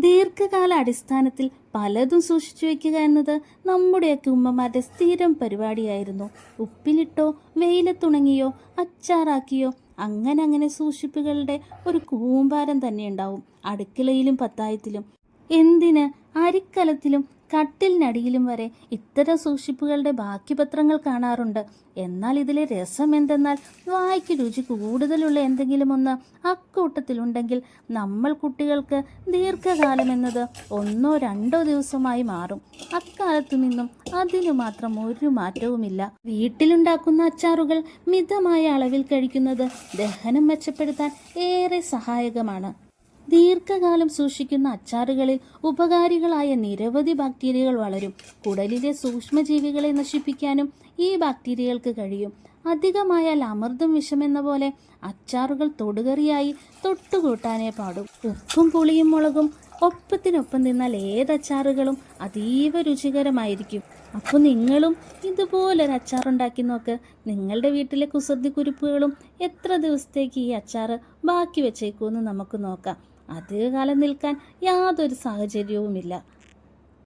ദീർഘകാല അടിസ്ഥാനത്തിൽ പലതും സൂക്ഷിച്ചു വയ്ക്കുക എന്നത് നമ്മുടെയൊക്കെ ഉമ്മമാരുടെ സ്ഥിരം പരിപാടിയായിരുന്നു. ഉപ്പിലിട്ടോ വെയിലത്തുണങ്ങിയോ അച്ചാറാക്കിയോ അങ്ങനെ സൂക്ഷിപ്പുകളുടെ ഒരു കൂമ്പാരം തന്നെ ഉണ്ടാവും അടുക്കളയിലും പത്തായത്തിലും. എന്തിന് അരിക്കലത്തിലും കട്ടിലിനടിയിലും വരെ ഇത്തരം സൂക്ഷിപ്പുകളുടെ ബാക്കി പത്രങ്ങൾ കാണാറുണ്ട്. എന്നാൽ ഇതിലെ രസം എന്തെന്നാൽ വായ്ക്ക് രുചി കൂടുതലുള്ള എന്തെങ്കിലും ഒന്ന് അക്കൂട്ടത്തിലുണ്ടെങ്കിൽ നമ്മൾ കുട്ടികൾക്ക് ദീർഘകാലം എന്നത് 1-2 ദിവസമായി മാറും. അക്കാലത്തു നിന്നും അതിനു മാത്രം ഒരു മാറ്റവുമില്ല. വീട്ടിലുണ്ടാക്കുന്ന അച്ചാറുകൾ മിതമായ അളവിൽ കഴിക്കുന്നത് ദഹനം മെച്ചപ്പെടുത്താൻ ഏറെ സഹായകമാണ്. ദീർഘകാലം സൂക്ഷിക്കുന്ന അച്ചാറുകളിൽ ഉപകാരികളായ നിരവധി ബാക്ടീരിയകൾ വളരും. കുടലിലെ സൂക്ഷ്മജീവികളെ നശിപ്പിക്കാനും ഈ ബാക്ടീരിയകൾക്ക് കഴിയും. അധികമായാൽ അമൃതും വിഷമെന്ന പോലെ അച്ചാറുകൾ തൊടുകറിയായി തൊട്ടുകൂട്ടാനേ പാടും. ഉപ്പും പുളിയും മുളകും ഒപ്പത്തിനൊപ്പം നിന്നാൽ ഏതച്ചാറുകളും അതീവ രുചികരമായിരിക്കും. അപ്പോൾ നിങ്ങളും ഇതുപോലൊരു അച്ചാറുണ്ടാക്കി നോക്ക്. നിങ്ങളുടെ വീട്ടിലെ കുസൃതി കുരുപ്പുകളും എത്ര ദിവസത്തേക്ക് ഈ അച്ചാറ് ബാക്കി വെച്ചേക്കുമെന്ന് നമുക്ക് നോക്കാം. അധികകാലം നിൽക്കാൻ യാതൊരു സാഹചര്യവുമില്ല.